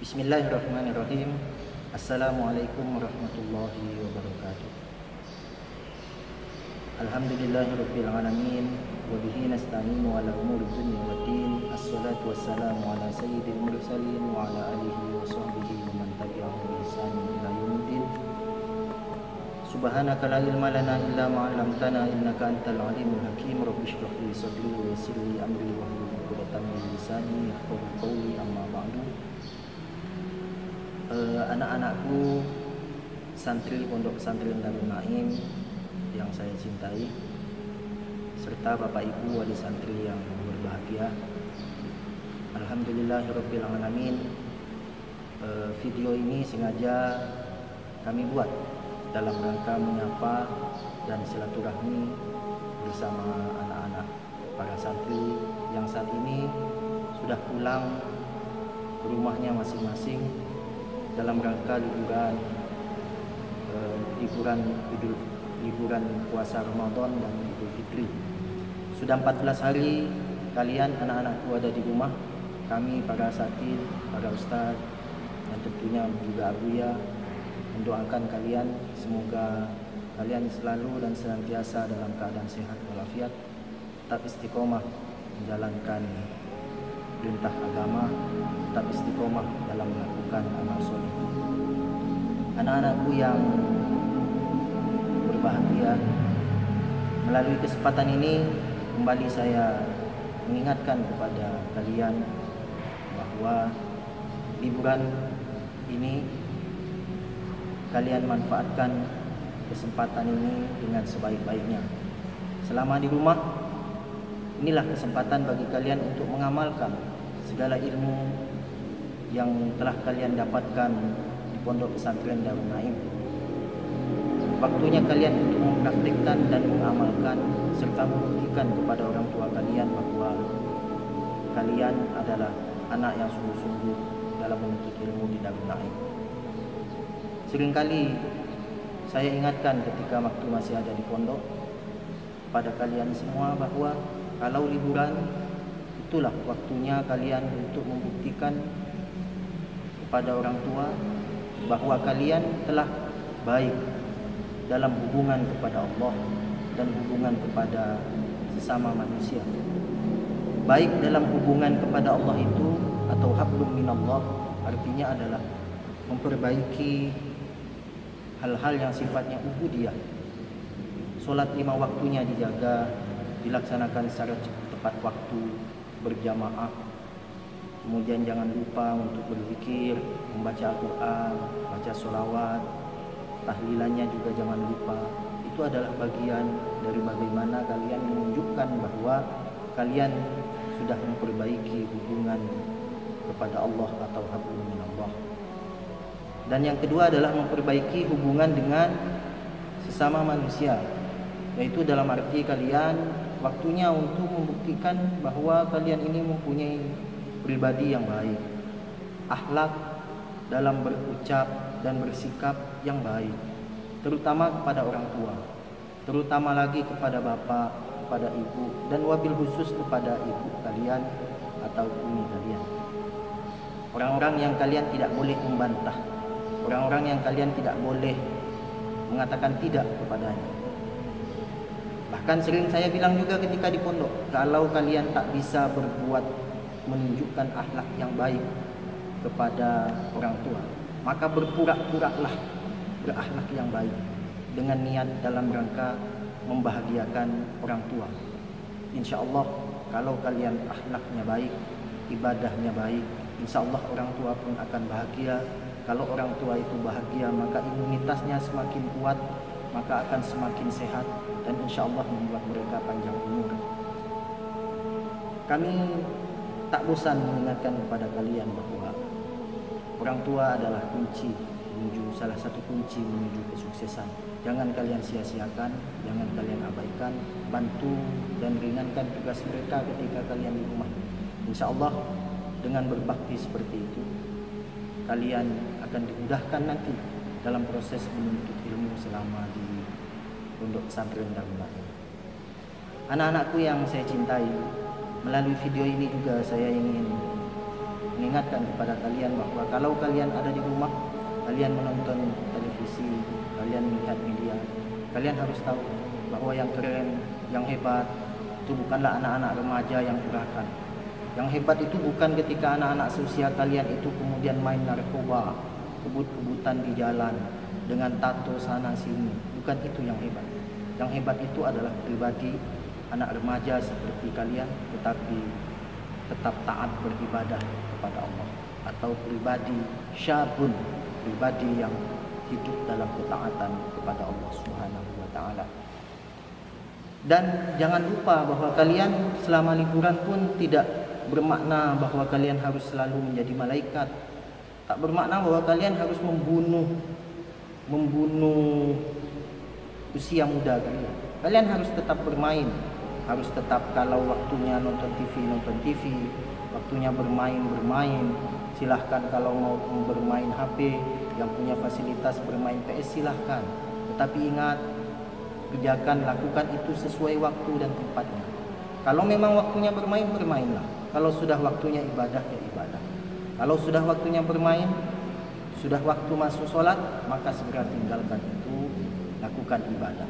Bismillahirrahmanirrahim. Assalamualaikum warahmatullahi wabarakatuh. Alhamdulillahirabbil alamin wa bihi nasta'inu ala umuri dunya waddin. Assalatu wassalamu ala sayyidil mursalin wa ala alihi wa sahbihi wa man tabi'ahum bi ihsan ila yaumiddin. Subhanaka la ilma lana illa ma 'allamtana innaka antal alimul hakim. Rabbi shrah li sadri wa yassir li amri wahlul 'uqdatam min lisani yafqahu qawli. Amma ba'du. Anak-anakku santri Pondok Pesantren Darul Naim yang saya cintai, serta Bapak Ibu wali santri yang berbahagia. Alhamdulillahirabbil alamin. Video ini sengaja kami buat dalam rangka menyapa dan silaturahmi bersama anak-anak para santri yang saat ini sudah pulang ke rumahnya masing-masing dalam rangka liburan puasa Ramadan dan Idul Fitri. Sudah 14 hari kalian anak-anakku ada di rumah. Kami para asatidz, para ustaz, dan tentunya juga Abuya mendoakan kalian semoga kalian selalu dan senantiasa dalam keadaan sehat walafiat, tetap istiqomah menjalankan perintah agama, tetap istiqomah dalam melakukan amal soleh. Anak-anakku yang berbahagia, melalui kesempatan ini kembali saya mengingatkan kepada kalian bahwa liburan ini kalian manfaatkan kesempatan ini dengan sebaik-baiknya. Selama di rumah, inilah kesempatan bagi kalian untuk mengamalkan segala ilmu yang telah kalian dapatkan di Pondok Pesantren Darul Naim. Waktunya kalian untuk mempraktikkan dan mengamalkan serta membuktikan kepada orang tua kalian bahwa kalian adalah anak yang sungguh-sungguh dalam menuntut ilmu di Darul Naim. Seringkali saya ingatkan ketika waktu masih ada di pondok pada kalian semua bahwa kalau liburan, itulah waktunya kalian untuk membuktikan kepada orang tua bahwa kalian telah baik dalam hubungan kepada Allah dan hubungan kepada sesama manusia. Baik dalam hubungan kepada Allah itu atau hablum minallah artinya adalah memperbaiki hal-hal yang sifatnya ubudiyah. Salat 5 waktunya dijaga, dilaksanakan secara tepat waktu, berjamaah. Kemudian jangan lupa untuk berzikir, membaca Al-Quran, baca sholawat, tahlilannya juga jangan lupa. Itu adalah bagian dari bagaimana kalian menunjukkan bahwa kalian sudah memperbaiki hubungan kepada Allah atau hablum minallah. Dan yang kedua adalah memperbaiki hubungan dengan sesama manusia, yaitu dalam arti kalian waktunya untuk membuktikan bahwa kalian ini mempunyai pribadi yang baik, akhlak dalam berucap dan bersikap yang baik, terutama kepada orang tua, terutama lagi kepada bapak, kepada ibu, dan wabil khusus kepada ibu kalian atau umi kalian. Orang-orang yang kalian tidak boleh membantah, orang-orang yang kalian tidak boleh mengatakan tidak kepadanya. Bahkan sering saya bilang juga ketika di pondok, kalau kalian tak bisa berbuat menunjukkan akhlak yang baik kepada orang tua, maka berpura-puralah berakhlak yang baik dengan niat dalam rangka membahagiakan orang tua. Insya Allah kalau kalian akhlaknya baik, ibadahnya baik, insya Allah orang tua pun akan bahagia. Kalau orang tua itu bahagia, maka imunitasnya semakin kuat, maka akan semakin sehat, dan insya Allah membuat mereka panjang umur. Kami tak bosan mengingatkan kepada kalian bahwa orang tua adalah salah satu kunci menuju kesuksesan. Jangan kalian sia-siakan, jangan kalian abaikan, bantu dan ringankan tugas mereka ketika kalian di rumah. Insya Allah dengan berbakti seperti itu, kalian akan dimudahkan nanti dalam proses menuntut ilmu selama di Pondok Pesantren Darul Naim. Anak-anakku yang saya cintai, melalui video ini juga saya ingin mengingatkan kepada kalian bahwa kalau kalian ada di rumah, kalian menonton televisi, kalian melihat media, kalian harus tahu bahwa yang keren, yang hebat itu bukanlah anak-anak remaja yang urakan. Yang hebat itu bukan ketika anak-anak seusia kalian itu kemudian main narkoba, kebut-kebutan di jalan dengan tato sana sini. Bukan itu yang hebat. Yang hebat itu adalah pribadi anak remaja seperti kalian, tetapi tetap taat beribadah kepada Allah, atau pribadi syabun, pribadi yang hidup dalam ketaatan kepada Allah Subhanahu wa taala. Dan jangan lupa bahwa kalian selama liburan pun tidak bermakna bahwa kalian harus selalu menjadi malaikat. Tak bermakna bahwa kalian harus membunuh usia muda kalian. Kalian harus tetap bermain, harus tetap kalau waktunya nonton TV, waktunya bermain. Silahkan kalau mau bermain HP, yang punya fasilitas bermain PS silahkan. Tetapi ingat, kerjakan, lakukan itu sesuai waktu dan tempatnya. Kalau memang waktunya bermain, bermainlah. Kalau sudah waktunya ibadah, ya ibadah. Kalau sudah waktunya bermain, sudah waktu masuk sholat, maka segera tinggalkan itu, lakukan ibadah,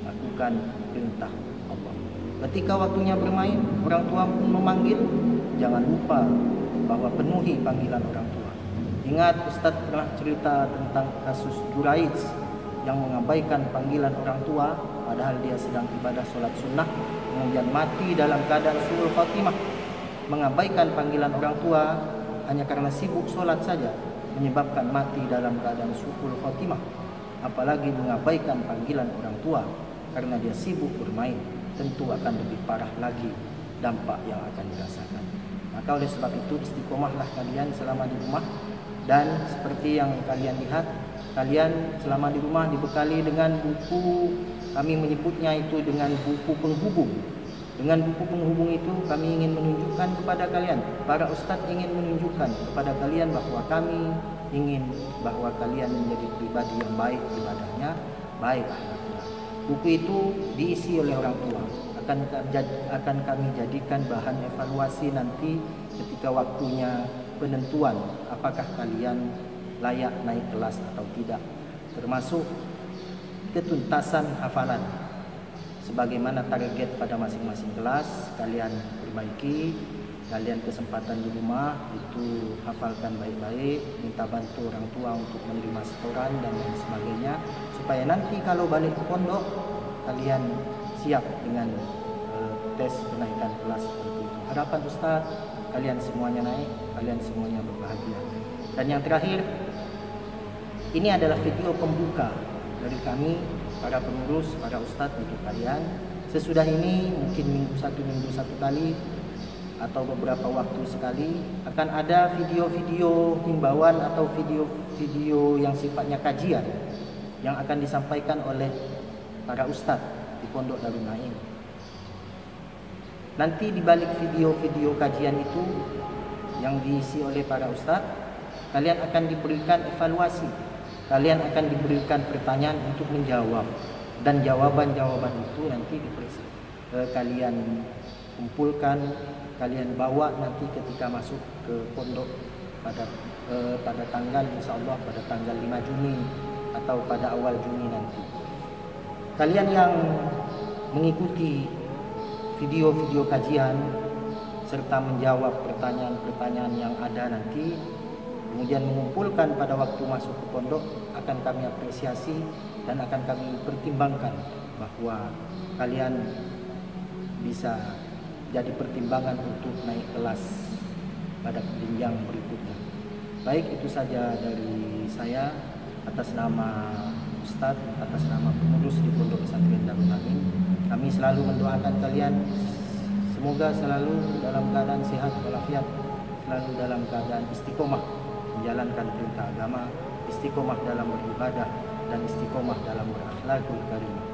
lakukan perintah Allah. Ketika waktunya bermain, orang tua pun memanggil, jangan lupa bahwa penuhi panggilan orang tua. Ingat, Ustadz pernah cerita tentang kasus Juraij yang mengabaikan panggilan orang tua, padahal dia sedang ibadah sholat sunnah, kemudian mati dalam keadaan suul khatimah. Mengabaikan panggilan orang tua hanya karena sibuk sholat saja menyebabkan mati dalam keadaan suul khatimah. Apalagi mengabaikan panggilan orang tua karena dia sibuk bermain, tentu akan lebih parah lagi dampak yang akan dirasakan. Maka oleh sebab itu istiqomahlah kalian selama di rumah. Dan seperti yang kalian lihat, kalian selama di rumah dibekali dengan buku, kami menyebutnya itu dengan buku penghubung. Dengan buku penghubung itu kami ingin menunjukkan kepada kalian, para ustadz ingin menunjukkan kepada kalian bahwa kami ingin bahwa kalian menjadi pribadi yang baik ibadahnya, baik akhlaknya. Buku itu diisi oleh orang tua, akan kami jadikan bahan evaluasi nanti ketika waktunya penentuan apakah kalian layak naik kelas atau tidak, termasuk ketuntasan hafalan. Sebagaimana target pada masing-masing kelas, kalian perbaiki. Kalian kesempatan di rumah itu hafalkan baik-baik, minta bantu orang tua untuk menerima setoran dan lain sebagainya, supaya nanti kalau balik ke pondok kalian siap dengan tes kenaikan kelas seperti itu. Harapan Ustaz, kalian semuanya naik, kalian semuanya berbahagia. Dan yang terakhir, ini adalah video pembuka dari kami, para pengurus, para ustadz untuk kalian. Sesudah ini mungkin minggu satu kali atau beberapa waktu sekali akan ada video-video himbauan atau video-video yang sifatnya kajian yang akan disampaikan oleh para ustadz di Pondok Darul Naim. Nanti di balik video-video kajian itu yang diisi oleh para ustadz, kalian akan diberikan evaluasi. Kalian akan diberikan pertanyaan untuk menjawab, dan jawaban-jawaban itu nanti kalian kumpulkan, kalian bawa nanti ketika masuk ke pondok pada tanggal insyaallah pada tanggal 5 Juni atau pada awal Juni nanti. Kalian yang mengikuti video-video kajian serta menjawab pertanyaan-pertanyaan yang ada nanti, kemudian mengumpulkan pada waktu masuk ke pondok, akan kami apresiasi dan akan kami pertimbangkan bahwa kalian bisa jadi pertimbangan untuk naik kelas pada jenjang berikutnya. Baik, itu saja dari saya atas nama Ustadz, atas nama pengurus di Pondok Pesantren Darul Naim. Kami selalu mendoakan kalian semoga selalu dalam keadaan sehat walafiat, selalu dalam keadaan istiqomah menjalankan perintah agama, istiqomah dalam beribadah, dan istiqomah dalam berakhlakul karimah.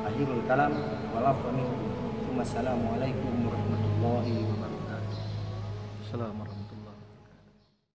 Akhirul kalam, walafu minkum. Wassalamualaikum warahmatullahi wabarakatuh. Assalamualaikum.